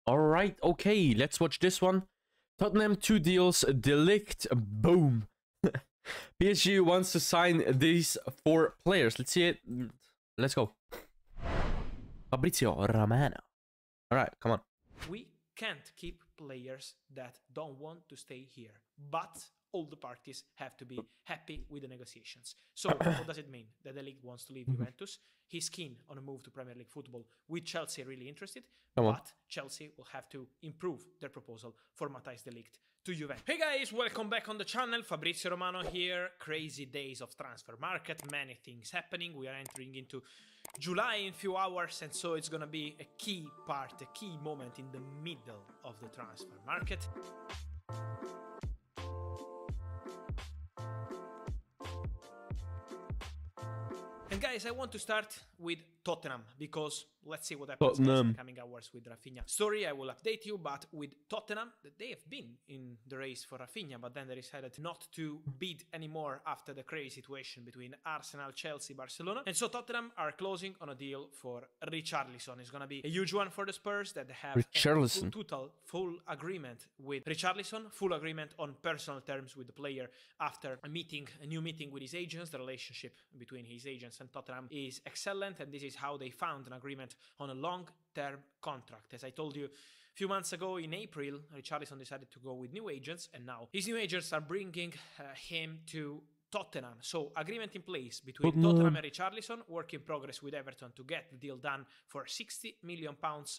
All right, okay, let's watch this one. Tottenham 2 deals, de Ligt, boom. PSG wants to sign these 4 players. Let's see it. Let's go. Fabrizio Romano. All right, come on. We can't keep players that don't want to stay here, but all the parties have to be happy with the negotiations. So what does it mean? That the league wants to leave Juventus. He's keen on a move to Premier League football, with Chelsea really interested, but Chelsea will have to improve their proposal for Matthijs de Ligt to Juventus. Hey guys, welcome back on the channel. Fabrizio Romano here. Crazy days of transfer market, many things happening. We are entering into July in few hours, and so it's gonna be a key part, a key moment in the middle of the transfer market. And guys, I want to start with Tottenham, because let's see what happens in the coming hours with Rafinha. Story, I will update you, but with Tottenham, they have been in the race for Rafinha, but then they decided not to bid anymore after the crazy situation between Arsenal, Chelsea, Barcelona. And so Tottenham are closing on a deal for Richarlison. It's going to be a huge one for the Spurs that have a full agreement with Richarlison, full agreement on personal terms with the player after a new meeting with his agents. The relationship between his agents and Tottenham is excellent, and this is how they found an agreement on a long-term contract. As I told you a few months ago, in April, Richarlison decided to go with new agents, and now his new agents are bringing him to Tottenham. So agreement in place between Tottenham and Richarlison, work in progress with Everton to get the deal done for £60 million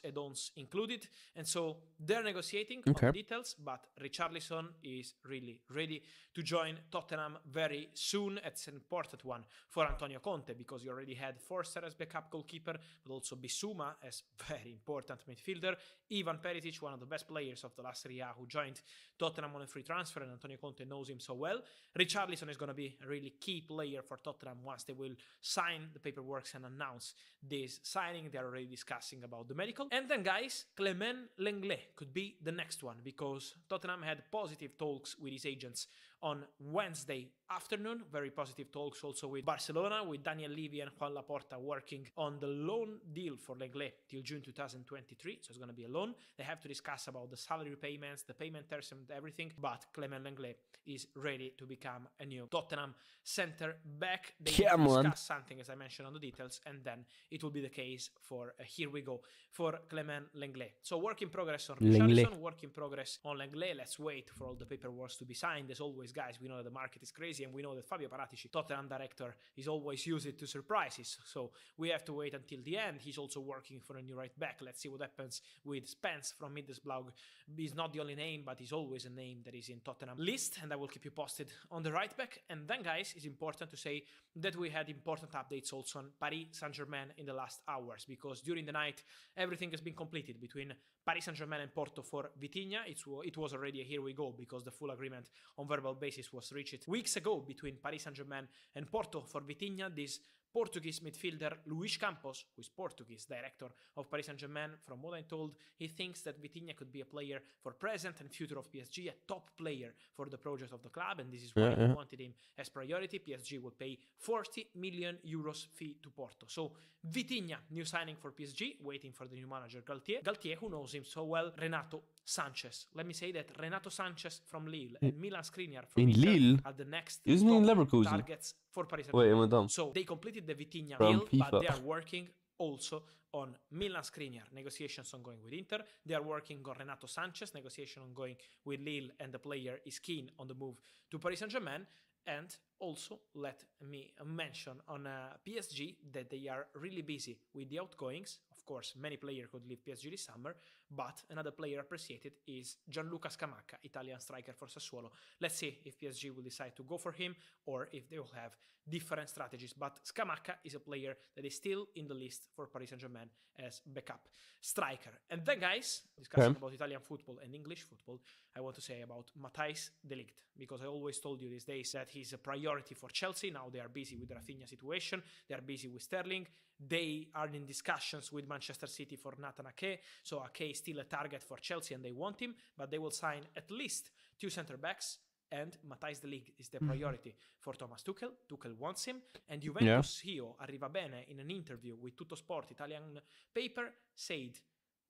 add-ons included. And so they're negotiating on the details, but Richarlison is really ready to join Tottenham very soon. It's an important one for Antonio Conte, because he already had Forster as backup goalkeeper, but also Bissouma as very important midfielder. Ivan Perisic, one of the best players of the last Serie A, who joined Tottenham on a free transfer, and Antonio Conte knows him so well. Richarlison is going to be a really key player for Tottenham once they will sign the paperwork and announce this signing. They are already discussing about the medical. And then guys, Clement Lenglet could be the next one, because Tottenham had positive talks with his agents on Wednesday afternoon. Very positive talks also with Barcelona, with Daniel Levy and Juan Laporta working on the loan deal for Lenglet till June 2023. So it's going to be a loan. They have to discuss about the salary payments, the payment terms and everything, but Clement Lenglet is ready to become a new Tottenham center back. They discuss something, as I mentioned, on the details, and then it will be the case for here we go for Clement Lenglet. So work in progress on Richarlison, work in progress on Lenglet. Let's wait for all the paperwork to be signed. As always, guys, we know that the market is crazy, and we know that Fabio Paratici, Tottenham director, is always used to surprises. So we have to wait until the end. He's also working for a new right back. Let's see what happens with Spence from Middlesbrough. He's not the only name, but he's always a name that is in Tottenham list, and I will keep you posted on the right back. And then, guys, it's important to say that we had important updates also on Paris Saint-Germain in the last hours, because during the night everything has been completed between Paris Saint-Germain and Porto for Vitinha. It was already a here we go, because the full agreement on verbal basis was reached weeks ago between Paris Saint-Germain and Porto for Vitinha. This Portuguese midfielder Luis Campos, who is Portuguese director of Paris Saint-Germain, from what I'm told, he thinks that Vitinha could be a player for present and future of PSG, a top player for the project of the club, and this is why he wanted him as priority. PSG will pay 40 million euros fee to Porto. So Vitinha, new signing for PSG, waiting for the new manager Galtier, who knows him so well. Renato Sanchez. Let me say that Renato Sanchez from Lille and Milan Skriniar from Lille are the next targets for Paris Saint-Germain. So they completed the Vitinha deal, but they are working also on Milan Skriniar. Negotiations ongoing with Inter. They are working on Renato Sanchez. Negotiation ongoing with Lille, and the player is keen on the move to Paris Saint-Germain. And also, let me mention on PSG that they are really busy with the outgoings. Of course, many players could leave PSG this summer, but another player appreciated is Gianluca Scamacca, Italian striker for Sassuolo. Let's see if PSG will decide to go for him or if they will have different strategies. But Scamacca is a player that is still in the list for Paris Saint-Germain as backup striker. And then, guys, discussing about Italian football and English football, I want to say about Matthijs de Ligt, because I always told you these days that he's a priority for Chelsea. Now they are busy with the Rafinha situation. They are busy with Sterling. They are in discussions with Manchester City for Nathan Ake. So Ake is still a target for Chelsea and they want him, but they will sign at least 2 centre-backs, and Matthijs de Ligt is the priority for Thomas Tuchel. Tuchel wants him, and Juventus CEO Arrivabene, in an interview with Tuttosport Italian paper, said,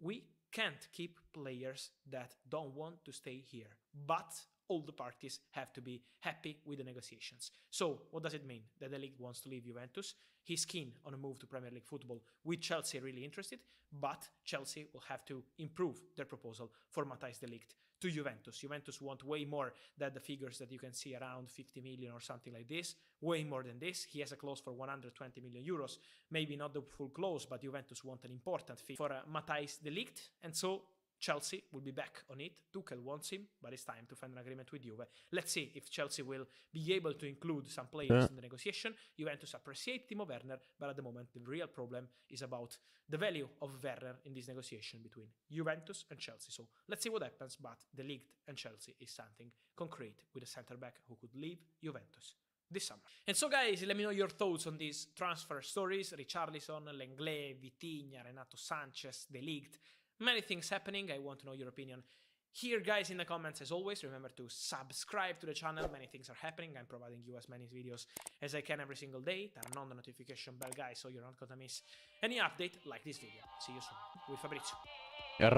we can't keep players that don't want to stay here, but all the parties have to be happy with the negotiations. So what does it mean? That the league wants to leave Juventus. He's keen on a move to Premier League football, with Chelsea really interested, but Chelsea will have to improve their proposal for Matthijs de Ligt to Juventus. Juventus want way more than the figures that you can see around 50 million or something like this, way more than this. He has a clause for 120 million euros, maybe not the full clause, but Juventus want an important fee for Matthijs de Ligt, and so Chelsea will be back on it. Tuchel wants him, but it's time to find an agreement with Juve. Let's see if Chelsea will be able to include some players in the negotiation. Juventus appreciate Timo Werner, but at the moment the real problem is about the value of Werner in this negotiation between Juventus and Chelsea. So let's see what happens, but the League and Chelsea is something concrete with a centre-back who could leave Juventus this summer. And so guys, let me know your thoughts on these transfer stories. Richarlison, Lenglet, Vitinha, Renato Sanchez, De Ligt. Many things happening. I want to know your opinion here, guys, in the comments. As always, remember to subscribe to the channel. Many things are happening. I'm providing you as many videos as I can every single day. Turn on the notification bell, guys, so you're not gonna miss any update like this video. See you soon with Fabrizio.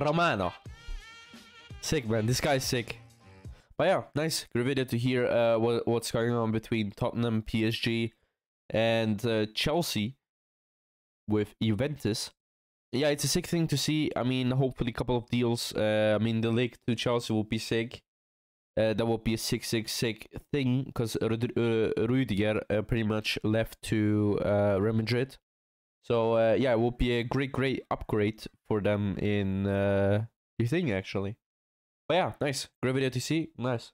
Romano. Sick, man. This guy's sick. But yeah, nice. Great video to hear what's going on between Tottenham, PSG, and Chelsea with Juventus. Yeah, it's a sick thing to see. I mean, hopefully a couple of deals. I mean, the link to Chelsea will be sick. That will be a sick thing, because Rudiger pretty much left to Real Madrid. So, yeah, it will be a great upgrade for them in your thing, actually. But yeah, nice. Great video to see. Nice.